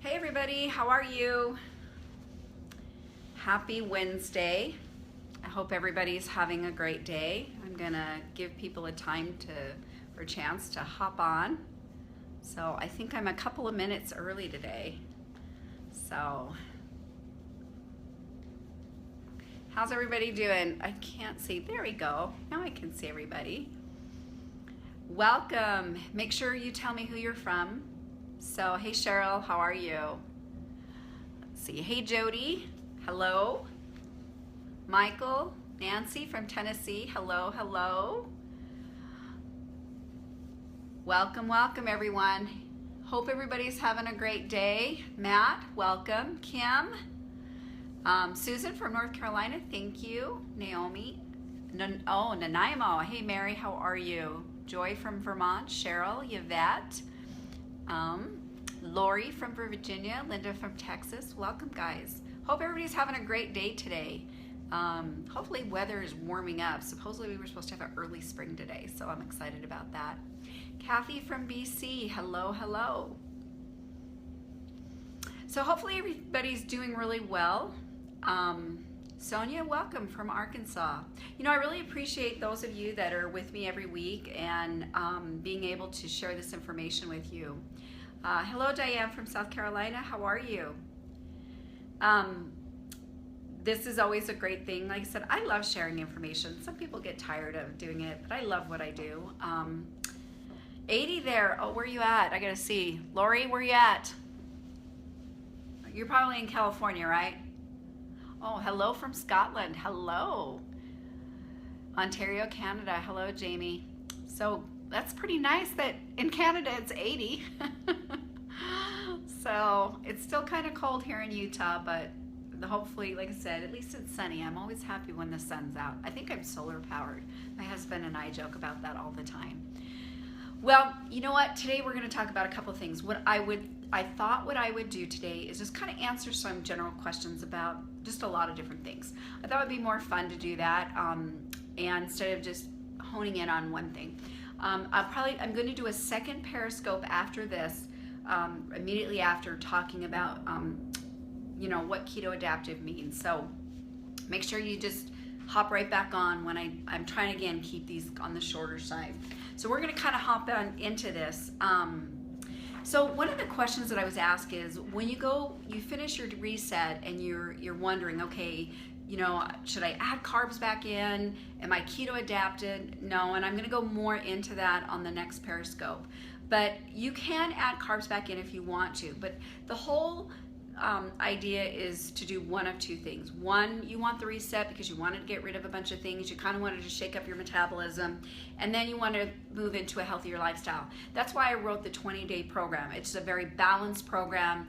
Hey everybody, how are you? Happy Wednesday. I hope everybody's having a great day. I'm gonna give people a chance to hop on. So I think I'm a couple of minutes early today. So how's everybody doing? I can't see, there we go. Now I can see everybody. Welcome. Make sure you tell me who you're from. So, hey Cheryl, how are you? Let's see, hey Jody, hello. Michael, Nancy from Tennessee, hello, hello. Welcome, welcome everyone. Hope everybody's having a great day. Matt, welcome. Kim, Susan from North Carolina, thank you. Naomi, Nanaimo, hey Mary, how are you? Joy from Vermont, Cheryl, Yvette. Lori from Virginia, Linda from Texas. Welcome, guys. Hope everybody's having a great day today. Hopefully weather is warming up. Supposedly we were supposed to have an early spring today, so I'm excited about that. Kathy from BC, hello, hello. So hopefully everybody's doing really well. Sonia, welcome from Arkansas. You know, I really appreciate those of you that are with me every week and being able to share this information with you. Hello, Diane from South Carolina. How are you? This is always a great thing. Like I said, I love sharing information. Some people get tired of doing it, but I love what I do. 80 there. Oh, where are you at? I gotta see. Lori, where are you at? You're probably in California, right? Oh, hello from Scotland. Hello. Ontario, Canada. Hello, Jamie. So that's pretty nice that in Canada it's 80. So it's still kind of cold here in Utah, but hopefully, like I said, at least it's sunny. I'm always happy when the sun's out. I think I'm solar powered. My husband and I joke about that all the time. Well, you know what? Today we're going to talk about a couple of things. I thought what I would do today is just kind of answer some general questions about just a lot of different things. I thought it would be more fun to do that, and instead of just honing in on one thing. I'm going to do a second Periscope after this, immediately after talking about, you know, what keto adaptive means. So make sure you just hop right back on when I'm trying to, again, keep these on the shorter side. So we're going to kind of hop on into this. So one of the questions that I was asked is, when you finish your reset and you're wondering, okay, you know, should I add carbs back in? Am I keto adapted? No, and I'm going to go more into that on the next Periscope. But you can add carbs back in if you want to. But the whole idea is to do one of two things. One, you want the reset because you wanted to get rid of a bunch of things. You kind of wanted to shake up your metabolism. And then you want to move into a healthier lifestyle. That's why I wrote the 20-day program. It's a very balanced program.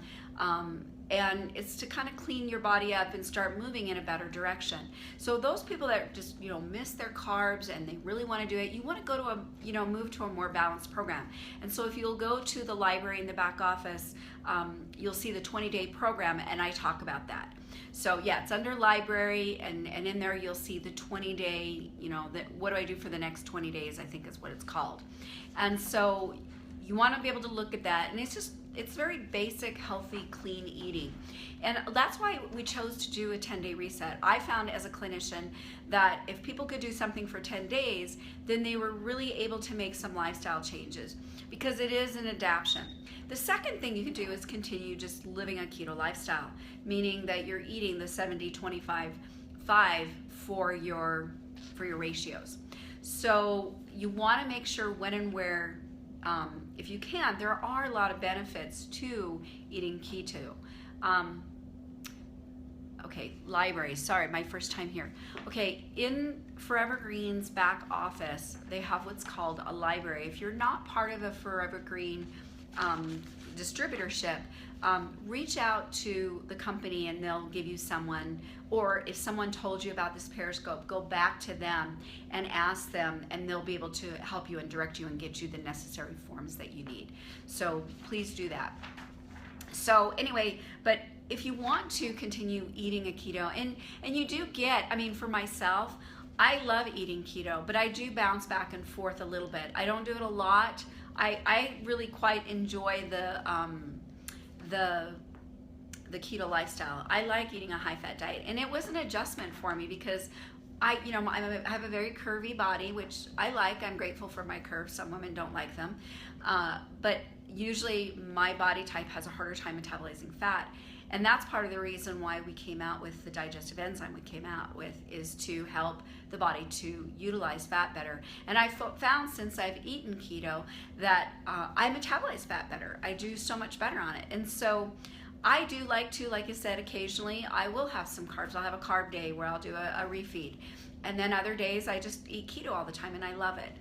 And it's to kind of clean your body up and start moving in a better direction. So those people that just, you know, miss their carbs and they really want to do it, you want to go to move to a more balanced program. And so if you'll go to the library in the back office, you'll see the 20-day program, and I talk about that. So yeah, it's under library, and in there you'll see the 20-day, you know, what do I do for the next 20 days, I think is what it's called. And so you want to be able to look at that, and it's very basic, healthy, clean eating. And that's why we chose to do a 10-day reset. I found as a clinician that if people could do something for 10 days, then they were really able to make some lifestyle changes, because it is an adaptation. The second thing you can do is continue just living a keto lifestyle, meaning that you're eating the 70-25-5 for your ratios. So you want to make sure when and where, if you can, there are a lot of benefits to eating keto. Okay, library, sorry, my first time here. Okay, in Forever Green's back office, they have what's called a library. If you're not part of a Forever Green distributorship, reach out to the company and they'll give you someone, or if someone told you about this Periscope, go back to them and ask them, and they'll be able to help you and direct you and get you the necessary forms that you need. So please do that. So anyway, but if you want to continue eating a keto, and you do get, I mean, for myself, I love eating keto, but I do bounce back and forth a little bit. I don't do it a lot. I really quite enjoy the the keto lifestyle. I like eating a high-fat diet, and it was an adjustment for me because I have a very curvy body, which I like. I'm grateful for my curves. Some women don't like them, but usually my body type has a harder time metabolizing fat. And that's part of the reason why we came out with the digestive enzyme we came out with, is to help the body to utilize fat better. And I found since I've eaten keto that I metabolize fat better. I do so much better on it. And so I do like to, like I said, occasionally I will have some carbs. I'll have a carb day where I'll do a refeed. And then other days I just eat keto all the time, and I love it.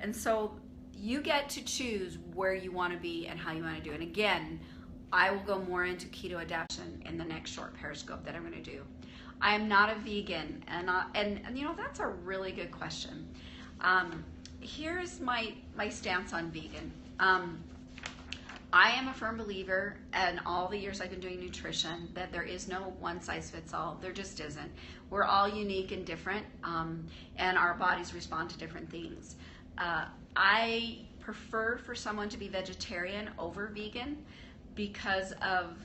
And so you get to choose where you want to be and how you want to do it. And again, I will go more into keto adaptation in the next short Periscope that I'm going to do. I am not a vegan, and you know, that's a really good question. Here's my stance on vegan. I am a firm believer, in all the years I've been doing nutrition, that there is no one size fits all. There just isn't. We're all unique and different, and our bodies respond to different things. I prefer for someone to be vegetarian over vegan, because of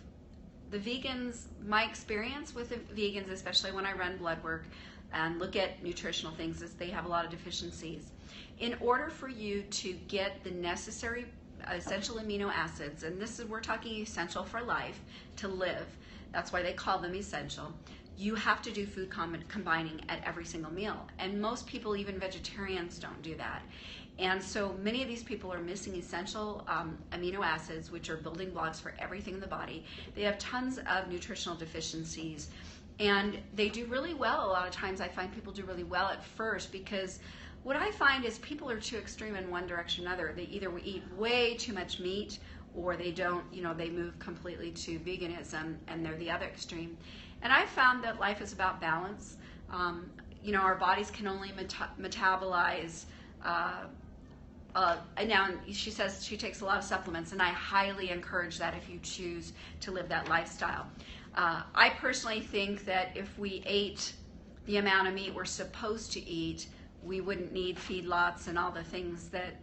the vegans, my experience with the vegans, especially when I run blood work and look at nutritional things, is they have a lot of deficiencies. In order for you to get the necessary essential amino acids, and this is, we're talking essential for life, to live, that's why they call them essential, you have to do food combining at every single meal. And most people, even vegetarians, don't do that. And so many of these people are missing essential amino acids, which are building blocks for everything in the body. They have tons of nutritional deficiencies, and they do really well. A lot of times I find people do really well at first, because what I find is people are too extreme in one direction or another. They either eat way too much meat, or they don't, you know, they move completely to veganism, and they're the other extreme. And I found that life is about balance. You know, our bodies can only metabolize. And now she says she takes a lot of supplements, and I highly encourage that if you choose to live that lifestyle. I personally think that if we ate the amount of meat we're supposed to eat, we wouldn't need feedlots and all the things that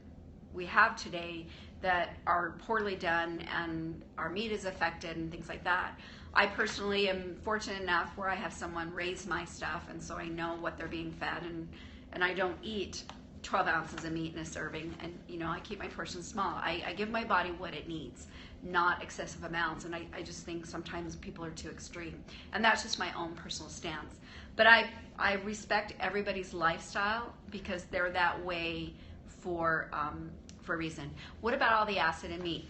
we have today that are poorly done, and our meat is affected and things like that. I personally am fortunate enough where I have someone raise my stuff, and so I know what they're being fed, and I don't eat 12 ounces of meat in a serving, and you know, I keep my portions small. I give my body what it needs, not excessive amounts, and I just think sometimes people are too extreme, and that's just my own personal stance. But I respect everybody's lifestyle, because they're that way for a reason. What about all the acid in meat?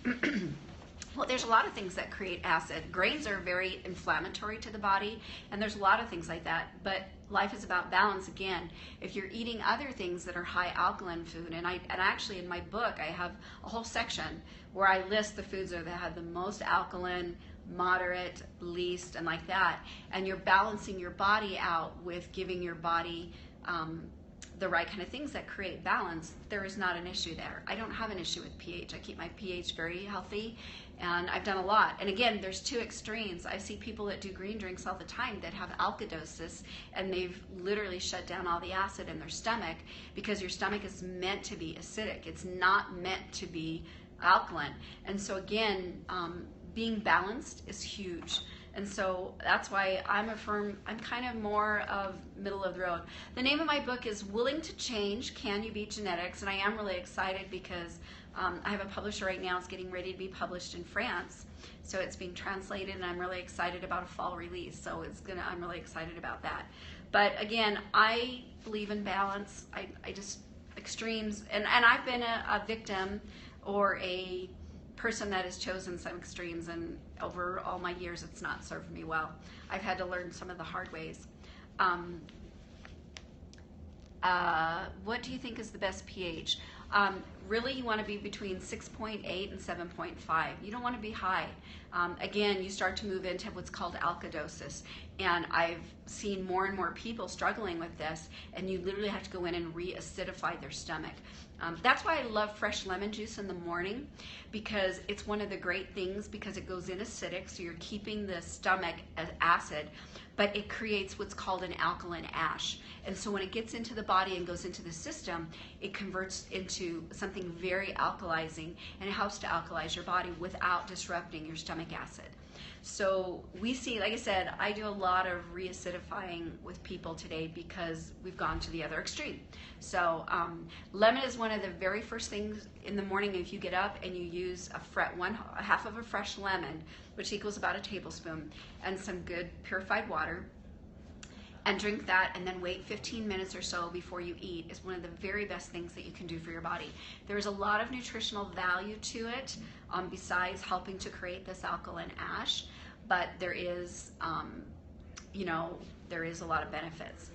Well, there's a lot of things that create acid. Grains are very inflammatory to the body, and there's a lot of things like that. But life is about balance again. If you're eating other things that are high alkaline food, and actually in my book I have a whole section where I list the foods that have the most alkaline, moderate, least, and like that. And you're balancing your body out with giving your body the right kind of things that create balance. There is not an issue there. I don't have an issue with pH. I keep my pH very healthy, and I've done a lot. And again, there's two extremes. I see people that do green drinks all the time that have alkalosis, and they've literally shut down all the acid in their stomach, because your stomach is meant to be acidic. It's not meant to be alkaline. And so again, being balanced is huge. And so that's why I'm kind of more of middle of the road. The name of my book is Willing to Change, Can You Beat Genetics? And I am really excited because I have a publisher right now. It's getting ready to be published in France. So it's being translated, and I'm really excited about a fall release. So I'm really excited about that. But again, I believe in balance. I just, extremes, and I've been a victim or a person that has chosen some extremes, and over all my years it's not served me well. I've had to learn some of the hard ways. What do you think is the best pH? Really, you want to be between 6.8 and 7.5. You don't want to be high. Again, you start to move into what's called alkalosis, and I've seen more and more people struggling with this, and you literally have to go in and re-acidify their stomach. That's why I love fresh lemon juice in the morning, because it's one of the great things, because it goes in acidic, so you're keeping the stomach as acid, but it creates what's called an alkaline ash. And so when it gets into the body and goes into the system, it converts into something very alkalizing, and it helps to alkalize your body without disrupting your stomach acid. So we see, like I said, I do a lot of reacidifying with people today because we've gone to the other extreme. So lemon is one of the very first things in the morning. If you get up and you use a half of a fresh lemon, which equals about a tablespoon, and some good purified water, and drink that, and then wait 15 minutes or so before you eat, is one of the very best things that you can do for your body. There's a lot of nutritional value to it, besides helping to create this alkaline ash, but there is, there is a lot of benefits.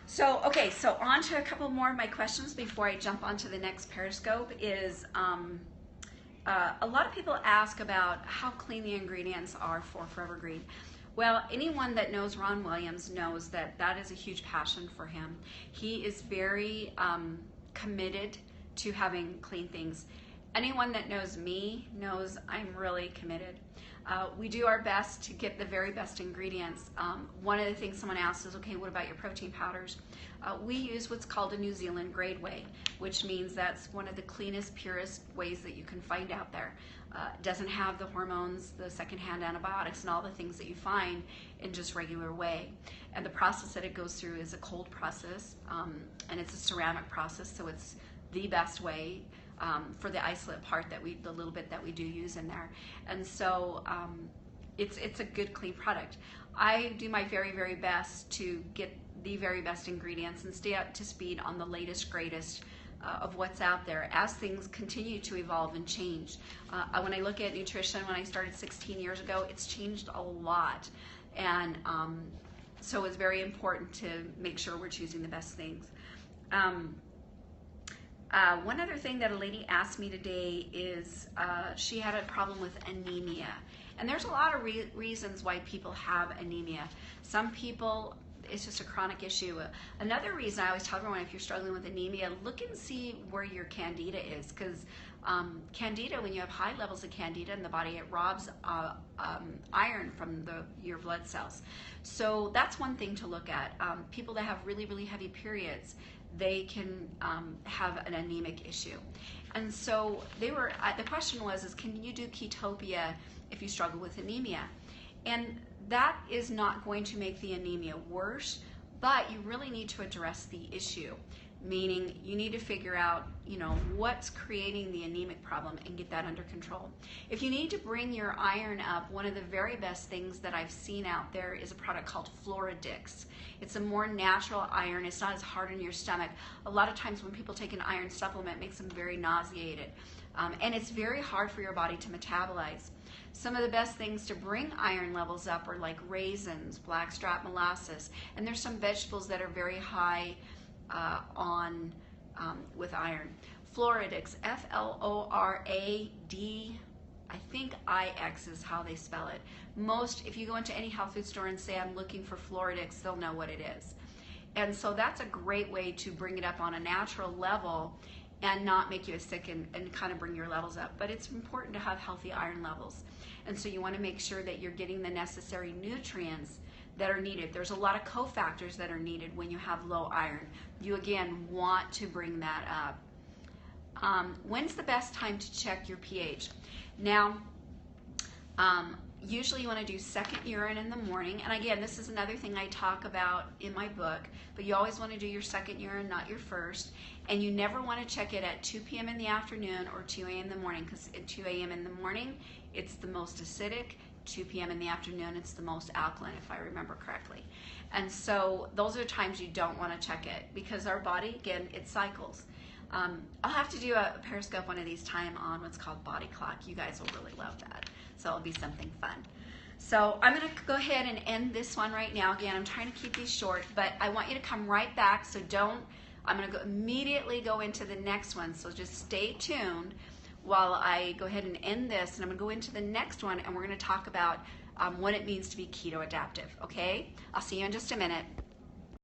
So, okay, so on to a couple more of my questions before I jump onto the next Periscope is, a lot of people ask about how clean the ingredients are for Forever Green. Well, anyone that knows Ron Williams knows that that is a huge passion for him. He is very committed to having clean things. Anyone that knows me knows I'm really committed. We do our best to get the very best ingredients. One of the things someone asks is, okay, what about your protein powders? We use what's called a New Zealand grade whey, which means that's one of the cleanest, purest ways that you can find out there. It doesn't have the hormones, the secondhand antibiotics, and all the things that you find in just regular whey. And the process that it goes through is a cold process, and it's a ceramic process, so it's the best way for the isolate part the little bit that we do use in there. And so it's a good, clean product. I do my very, very best to get the very best ingredients and stay up to speed on the latest, greatest of what's out there as things continue to evolve and change. When I look at nutrition, when I started 16 years ago, it's changed a lot. And so it's very important to make sure we're choosing the best things. One other thing that a lady asked me today is she had a problem with anemia. And there's a lot of reasons why people have anemia. Some people, it's just a chronic issue. Another reason I always tell everyone, if you're struggling with anemia, look and see where your candida is, because candida, when you have high levels of candida in the body, it robs iron from your blood cells. So that's one thing to look at. People that have really, really heavy periods, they can have an anemic issue. And so the question was, can you do Ketopia if you struggle with anemia? And that is not going to make the anemia worse, but you really need to address the issue, meaning you need to figure out, what's creating the anemic problem and get that under control. If you need to bring your iron up, one of the very best things that I've seen out there is a product called Floridix. It's a more natural iron. It's not as hard on your stomach. A lot of times when people take an iron supplement, it makes them very nauseated. And it's very hard for your body to metabolize. Some of the best things to bring iron levels up are like raisins, blackstrap molasses, and there's some vegetables that are very high with iron. Floridix, F-L-O-R-A-D, I think I-X is how they spell it. If you go into any health food store and say, I'm looking for Floridix, they'll know what it is. And so that's a great way to bring it up on a natural level and not make you sick and kind of bring your levels up. But it's important to have healthy iron levels. And so you want to make sure that you're getting the necessary nutrients that are needed. There's a lot of cofactors that are needed when you have low iron. You, again, want to bring that up. When's the best time to check your pH? Now, usually you want to do second urine in the morning. And again, this is another thing I talk about in my book, but you always want to do your second urine, not your first. And you never want to check it at 2 p.m. in the afternoon or 2 a.m. in the morning, because at 2 a.m. in the morning, it's the most acidic. 2 p.m. in the afternoon, it's the most alkaline, if I remember correctly. And so those are times you don't want to check it, because our body, again, it cycles. I'll have to do a Periscope one of these time on what's called body clock. You guys will really love that. So it'll be something fun. So I'm going to go ahead and end this one right now. Again, I'm trying to keep these short, but I want you to come right back. So I'm going to immediately go into the next one. So just stay tuned while I go ahead and end this. And I'm going to go into the next one, and we're going to talk about what it means to be keto adaptive. Okay? I'll see you in just a minute.